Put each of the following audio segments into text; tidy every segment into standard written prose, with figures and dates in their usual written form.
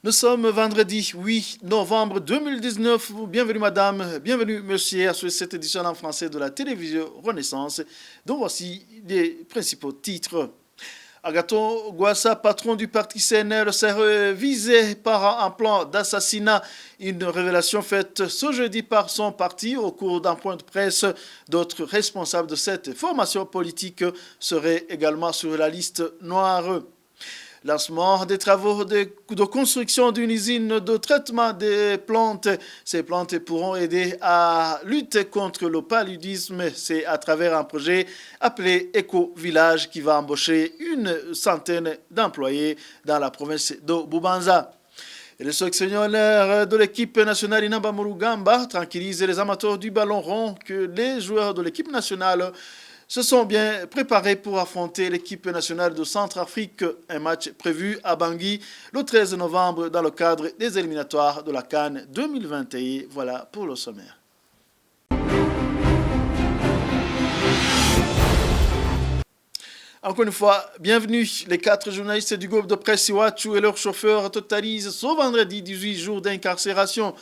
Nous sommes vendredi 8 novembre 2019. Bienvenue madame, bienvenue monsieur à cette édition en français de la télévision Renaissance, dont voici les principaux titres. Agathon Rwasa, patron du parti CNL, serait visé par un plan d'assassinat. Une révélation faite ce jeudi par son parti au cours d'un point de presse. D'autres responsables de cette formation politique seraient également sur la liste noire. Lancement des travaux de construction d'une usine de traitement des plantes. Ces plantes pourront aider à lutter contre le paludisme. C'est à travers un projet appelé Éco-Village qui va embaucher une centaine d'employés dans la province de Bubanza. Et le sélectionneur de l'équipe nationale Inamba Murugamba tranquillise les amateurs du ballon rond que les joueurs de l'équipe nationale se sont bien préparés pour affronter l'équipe nationale de Centrafrique, un match prévu à Bangui le 13 novembre dans le cadre des éliminatoires de la CAN 2021. Voilà pour le sommaire. Encore une fois, bienvenue. Les 4 journalistes du groupe de presse Iwachu et leurs chauffeurs totalisent ce vendredi 18 jours d'incarcération.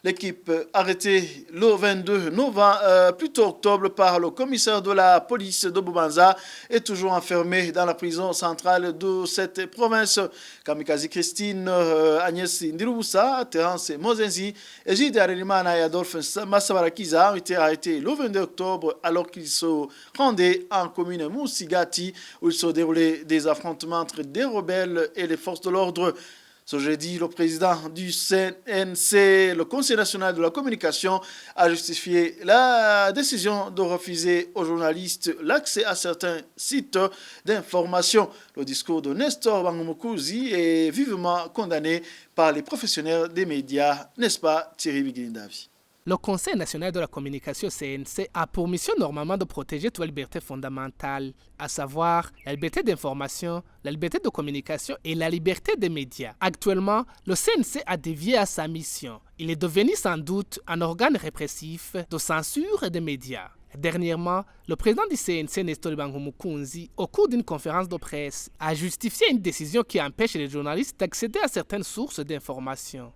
L'équipe arrêtée le 22 novembre, plutôt octobre par le commissaire de la police de Bubanza est toujours enfermée dans la prison centrale de cette province. Kamikazi Christine, Agnès Ndirubusa, Terence Mozenzi, Egide Arelimana et Adolphe Massabarakiza ont été arrêtés le 22 octobre alors qu'ils se rendaient en commune Moussigati où il se déroulait des affrontements entre des rebelles et les forces de l'ordre. Ce jeudi, le président du CNC, le Conseil national de la communication, a justifié la décision de refuser aux journalistes l'accès à certains sites d'information. Le discours de Nestor Bangumukuzi est vivement condamné par les professionnels des médias, n'est-ce pas Thierry Biguindavi? Le Conseil national de la communication CNC a pour mission normalement de protéger toutes les libertés fondamentales, à savoir la liberté d'information, la liberté de communication et la liberté des médias. Actuellement, le CNC a dévié à sa mission. Il est devenu sans doute un organe répressif de censure des médias. Dernièrement, le président du CNC, Nestor Bangumukunzi, au cours d'une conférence de presse, a justifié une décision qui empêche les journalistes d'accéder à certaines sources d'information.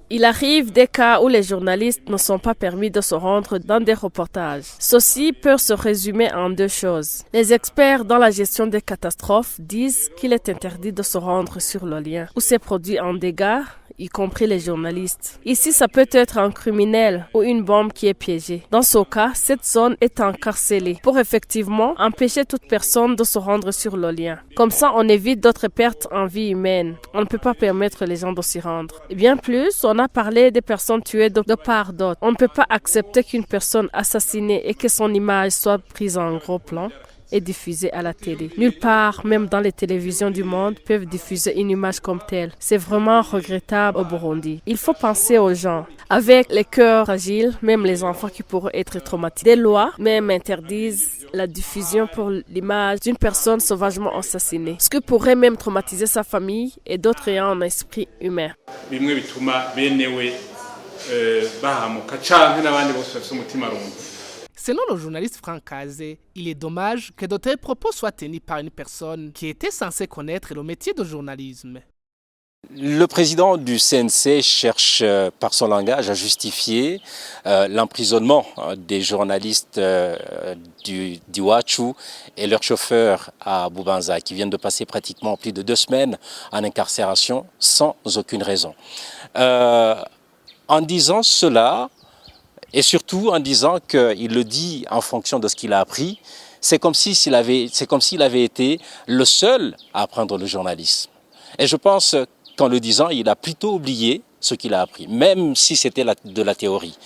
Il arrive des cas où les journalistes ne sont pas permis de se rendre dans des reportages. Ceci peut se résumer en 2 choses. Les experts dans la gestion des catastrophes disent qu'il est interdit de se rendre sur le lien où s'est produit un dégât, y compris les journalistes. Ici, ça peut être un criminel ou une bombe qui est piégée. Dans ce cas, cette zone est encarcelée pour effectivement empêcher toute personne de se rendre sur le lien. Comme ça, on évite d'autres pertes en vie humaine. On ne peut pas permettre les gens de s'y rendre. Et bien plus, on a parlé des personnes tuées de part d'autre. On ne peut pas accepter qu'une personne assassinée et que son image soit prise en gros plan et diffusée à la télé. Nulle part, même dans les télévisions du monde, peuvent diffuser une image comme telle. C'est vraiment regrettable au Burundi. Il faut penser aux gens. Avec les cœurs fragiles, même les enfants qui pourraient être traumatisés. Des lois même interdisent la diffusion pour l'image d'une personne sauvagement assassinée, ce qui pourrait même traumatiser sa famille et d'autres ayant un esprit humain. Selon le journaliste Franck Kazé, il est dommage que d'autres propos soient tenus par une personne qui était censée connaître le métier de journalisme. Le président du CNC cherche par son langage à justifier l'emprisonnement des journalistes d'Iwachu et leurs chauffeurs à Bubanza qui viennent de passer pratiquement plus de 2 semaines en incarcération sans aucune raison. En disant cela, et surtout en disant qu'il le dit en fonction de ce qu'il a appris, c'est comme s'il avait été le seul à apprendre le journalisme. Et je pense qu'en le disant, il a plutôt oublié ce qu'il a appris, même si c'était de la théorie.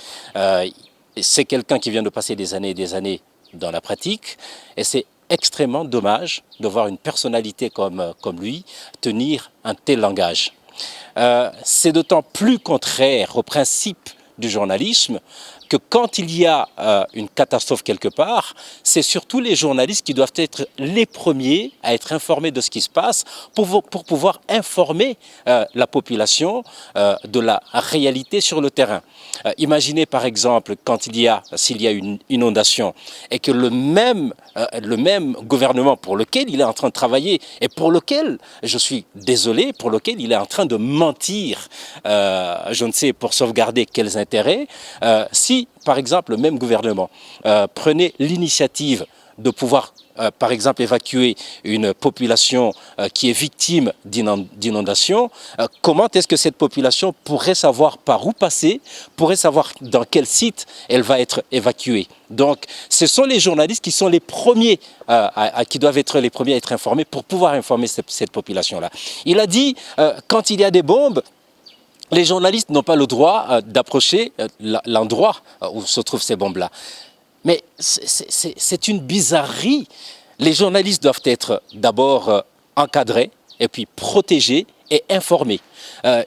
C'est quelqu'un qui vient de passer des années et des années dans la pratique, et c'est extrêmement dommage de voir une personnalité comme lui tenir un tel langage. C'est d'autant plus contraire au principe du journalisme que quand il y a une catastrophe quelque part, c'est surtout les journalistes qui doivent être les premiers à être informés de ce qui se passe pour pouvoir informer la population de la réalité sur le terrain. Imaginez par exemple s'il y a une inondation et que le même gouvernement pour lequel il est en train de travailler et pour lequel, je suis désolé, pour lequel il est en train de mentir, je ne sais pour sauvegarder quels intérêts, si par exemple le même gouvernement prenait l'initiative de pouvoir par exemple évacuer une population qui est victime d'inondation, comment est-ce que cette population pourrait savoir par où passer, pourrait savoir dans quel site elle va être évacuée? Donc ce sont les journalistes qui sont les premiers, qui doivent être les premiers à être informés pour pouvoir informer cette population-là. Il a dit, quand il y a des bombes, les journalistes n'ont pas le droit d'approcher l'endroit où se trouvent ces bombes-là. Mais c'est une bizarrerie. Les journalistes doivent être d'abord encadrés et puis protégés et informés.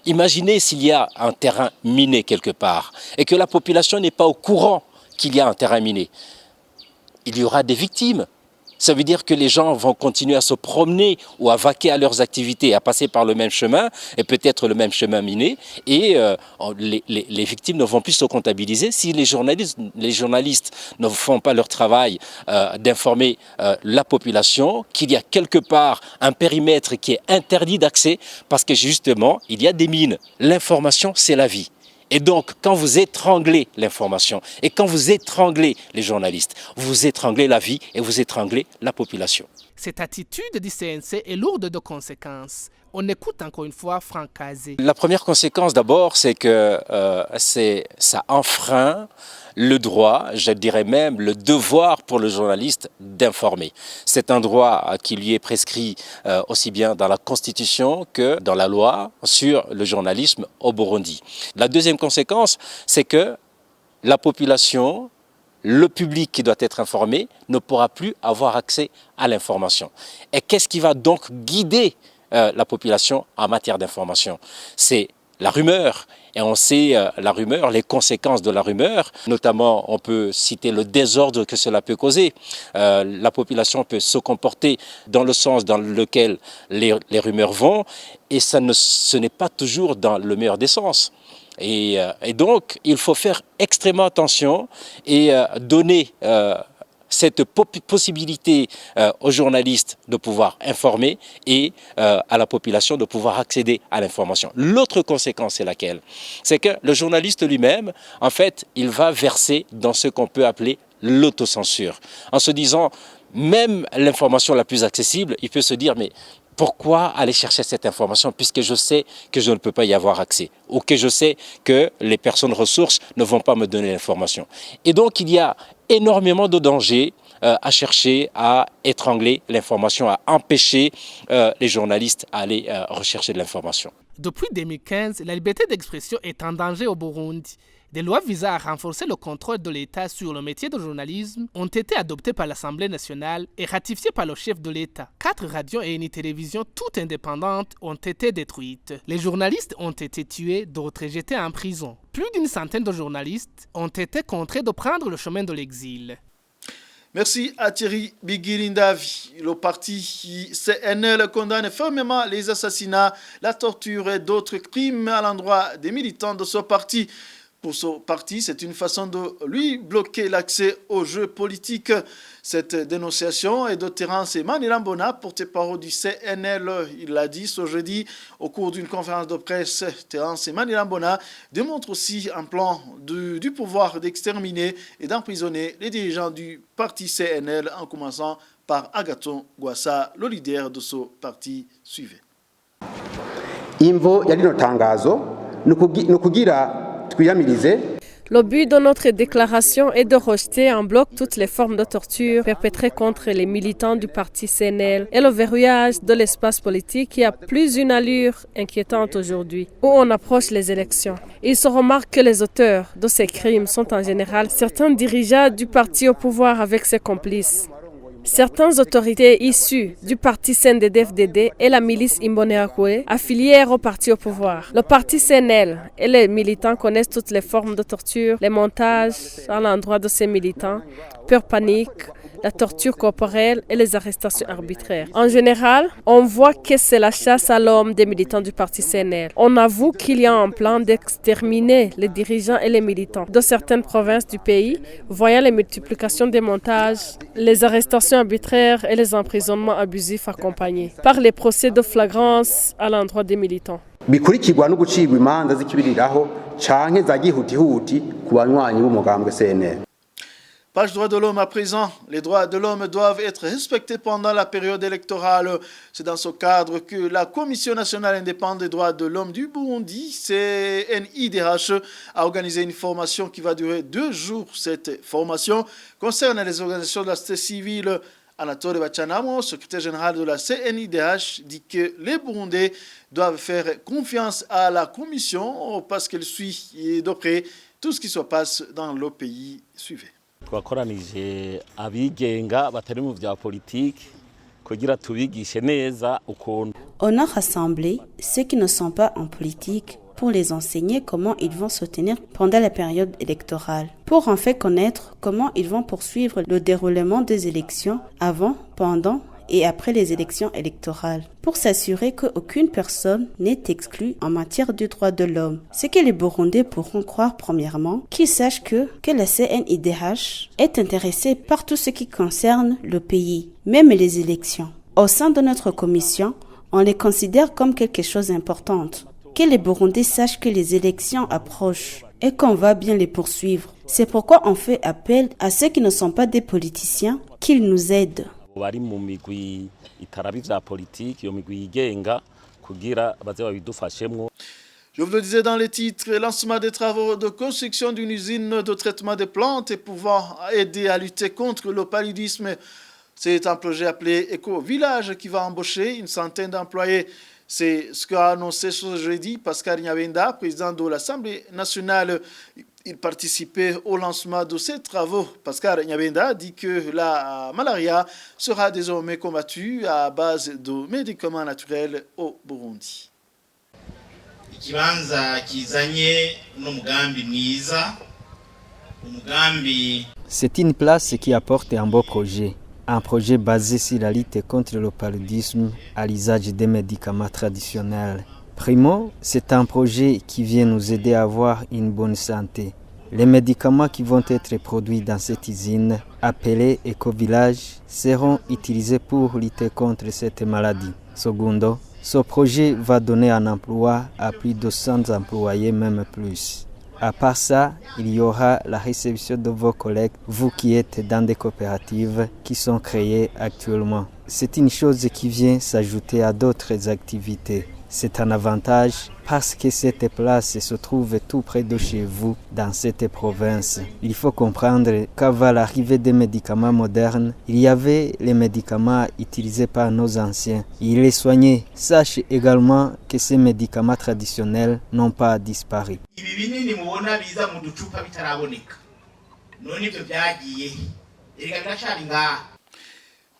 Imaginez s'il y a un terrain miné quelque part et que la population n'est pas au courant qu'il y a un terrain miné. Il y aura des victimes. Ça veut dire que les gens vont continuer à se promener ou à vaquer à leurs activités, à passer par le même chemin et peut-être le même chemin miné. Et les victimes ne vont plus se comptabiliser si les journalistes ne font pas leur travail d'informer la population qu'il y a quelque part un périmètre qui est interdit d'accès parce que justement, il y a des mines. L'information, c'est la vie. Et donc, quand vous étranglez l'information et quand vous étranglez les journalistes, vous étranglez la vie et vous étranglez la population. Cette attitude du CNC est lourde de conséquences. On écoute encore une fois Franck Kazé. La première conséquence d'abord, c'est que ça enfreint le droit, je dirais même le devoir pour le journaliste d'informer. C'est un droit qui lui est prescrit aussi bien dans la Constitution que dans la loi sur le journalisme au Burundi. La deuxième conséquence, c'est que la population, le public qui doit être informé, ne pourra plus avoir accès à l'information. Et qu'est-ce qui va donc guider la population en matière d'information? C'est la rumeur. Et on sait la rumeur, les conséquences de la rumeur. Notamment, on peut citer le désordre que cela peut causer. La population peut se comporter dans le sens dans lequel les rumeurs vont. Et ce n'est pas toujours dans le meilleur des sens. Et donc, il faut faire extrêmement attention et donner cette possibilité aux journalistes de pouvoir informer et à la population de pouvoir accéder à l'information. L'autre conséquence, c'est laquelle? C'est que le journaliste lui-même, en fait, il va verser dans ce qu'on peut appeler l'autocensure. En se disant, même l'information la plus accessible, il peut se dire, mais pourquoi aller chercher cette information puisque je sais que je ne peux pas y avoir accès ou que je sais que les personnes ressources ne vont pas me donner l'information. Et donc, il y a énormément de dangers à chercher à étrangler l'information, à empêcher les journalistes à aller rechercher de l'information. Depuis 2015, la liberté d'expression est en danger au Burundi. Des lois visant à renforcer le contrôle de l'État sur le métier de journalisme ont été adoptées par l'Assemblée nationale et ratifiées par le chef de l'État. 4 radios et une télévision toutes indépendantes ont été détruites. Les journalistes ont été tués, d'autres jetés en prison. Plus d'une centaine de journalistes ont été contraints de prendre le chemin de l'exil. Merci à Thierry Bigirindavi. Le parti CNL condamne fermement les assassinats, la torture et d'autres crimes à l'endroit des militants de ce parti. Pour ce parti, c'est une façon de lui bloquer l'accès aux jeux politiques. Cette dénonciation est de Terence Manirambona, porte-parole du CNL. Il l'a dit ce jeudi au cours d'une conférence de presse. Terence Manirambona démontre aussi un plan du pouvoir d'exterminer et d'emprisonner les dirigeants du parti CNL, en commençant par Agathon Rwasa, le leader de ce parti. Suivez. Imvo ya rino tangazo nukugira Le but de notre déclaration est de rejeter en bloc toutes les formes de torture perpétrées contre les militants du parti CNL et le verrouillage de l'espace politique qui a plus une allure inquiétante aujourd'hui, où on approche les élections. Il se remarque que les auteurs de ces crimes sont en général certains dirigeants du parti au pouvoir avec ses complices. Certaines autorités issues du parti CNDD-FDD et la milice Imbonerakure affilièrent au parti au pouvoir. Le parti CNL et les militants connaissent toutes les formes de torture, les montages à l'endroit de ces militants, peur panique, la torture corporelle et les arrestations arbitraires. En général, on voit que c'est la chasse à l'homme des militants du parti CNL. On avoue qu'il y a un plan d'exterminer les dirigeants et les militants de certaines provinces du pays, voyant les multiplications des montages, les arrestations arbitraires et les emprisonnements abusifs accompagnés par les procès de flagrance à l'endroit des militants. bikurikirwa no gucibwa imanza z'ikibiriraho canke za gihutihuti ku banywanyi b'umugambwe CNL. Page droits de l'homme à présent. Les droits de l'homme doivent être respectés pendant la période électorale. C'est dans ce cadre que la Commission nationale indépendante des droits de l'homme du Burundi, CNIDH, a organisé une formation qui va durer 2 jours. Cette formation concerne les organisations de la société civile. Anatole Bachanamo, secrétaire général de la CNIDH, dit que les Burundais doivent faire confiance à la Commission parce qu'elle suit de près tout ce qui se passe dans le pays. Suivez. twakoranije abigenga batari mu vya politiki kugira tubigishe neza ukuntu. On a rassemblé ceux qui ne sont pas en politique pour les enseigner comment ils vont se tenir pendant la période électorale, pour en faire connaître comment ils vont poursuivre le déroulement des élections avant, pendant et après les élections électorales, pour s'assurer qu'aucune personne n'est exclue en matière de droits de l'homme. Ce que les Burundais pourront croire premièrement, qu'ils sachent que la CNIDH est intéressée par tout ce qui concerne le pays, même les élections. Au sein de notre commission, on les considère comme quelque chose d'important. Que les Burundais sachent que les élections approchent et qu'on va bien les poursuivre. C'est pourquoi on fait appel à ceux qui ne sont pas des politiciens qu'ils nous aident. Bari mu migwi itarabi vya politiki yo migwi yigenga kugira baze babidufashemwo. Je vous le disais dans les titres, lancement des travaux de construction d'une usine de traitement des plantes et pouvant aider à lutter contre le paludisme. C'est un projet appelé Éco-Village qui va embaucher une centaine d'employés. C'est ce qu'a annoncé ce jeudi Pascal Nyabenda, président de l'Assemblée nationale. Il participait au lancement de ces travaux. Pascal Nyabenda dit que la malaria sera désormais combattue à base de médicaments naturels au Burundi. C'est une place qui apporte un beau projet. Un projet basé sur la lutte contre le paludisme à l'usage des médicaments traditionnels. Primo, c'est un projet qui vient nous aider à avoir une bonne santé. Les médicaments qui vont être produits dans cette usine, appelée Éco-Village, seront utilisés pour lutter contre cette maladie. Secondo, ce projet va donner un emploi à plus de 100 employés, même plus. À part ça, il y aura la réception de vos collègues, vous qui êtes dans des coopératives qui sont créées actuellement. C'est une chose qui vient s'ajouter à d'autres activités. C'est un avantage parce que cette place se trouve tout près de chez vous dans cette province. Il faut comprendre qu'avant l'arrivée des médicaments modernes, il y avait les médicaments utilisés par nos anciens. Ils les soignaient. Sachez également que ces médicaments traditionnels n'ont pas disparu.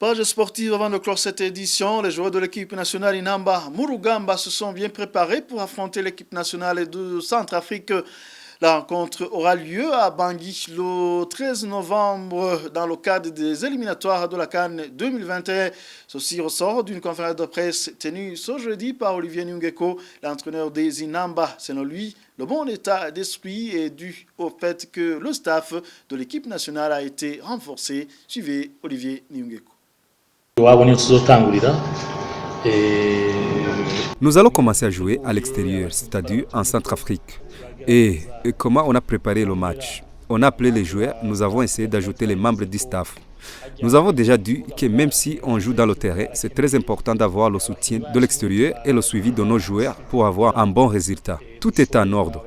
Page sportive avant de clore cette édition. Les joueurs de l'équipe nationale Inamba Murugamba se sont bien préparés pour affronter l'équipe nationale de Centrafrique. La rencontre aura lieu à Bangui le 13 novembre dans le cadre des éliminatoires de la CAN 2021. Ceci ressort d'une conférence de presse tenue ce jeudi par Olivier Nyungeko, l'entraîneur des Inamba. Selon lui, le bon état d'esprit est dû au fait que le staff de l'équipe nationale a été renforcé. Suivez Olivier Nyungeko. Nous allons commencer à jouer à l'extérieur, c'est-à-dire en Centrafrique. Et comment on a préparé le match? On a appelé les joueurs, nous avons essayé d'ajouter les membres du staff. Nous avons déjà dit que même si on joue dans le terrain, c'est très important d'avoir le soutien de l'extérieur et le suivi de nos joueurs pour avoir un bon résultat. Tout est en ordre.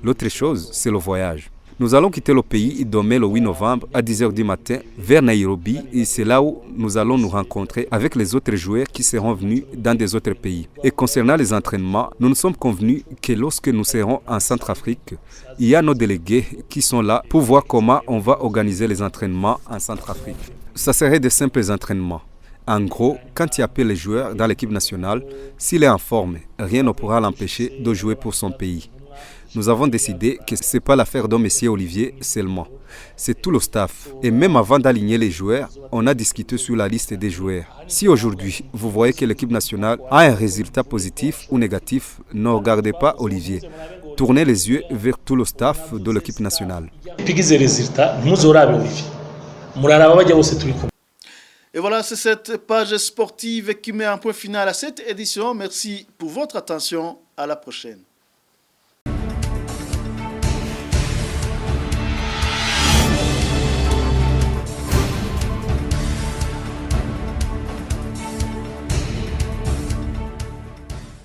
L'autre chose, c'est le voyage. Nous allons quitter le pays demain le 8 novembre à 10h du matin vers Nairobi et c'est là où nous allons nous rencontrer avec les autres joueurs qui seront venus dans des autres pays. Et concernant les entraînements, nous nous sommes convenus que lorsque nous serons en Centrafrique, il y a nos délégués qui sont là pour voir comment on va organiser les entraînements en Centrafrique. ça serait de simples entraînements. En gros, quand il appelle les joueurs dans l'équipe nationale, s'il est en forme, rien ne pourra l'empêcher de jouer pour son pays. Nous avons décidé que ce n'est pas l'affaire de M. Olivier seulement. C'est tout le staff. Et même avant d'aligner les joueurs, on a discuté sur la liste des joueurs. Si aujourd'hui, vous voyez que l'équipe nationale a un résultat positif ou négatif, ne regardez pas Olivier. Tournez les yeux vers tout le staff de l'équipe nationale. Et voilà, c'est cette page sportive qui met un point final à cette édition. Merci pour votre attention. À la prochaine.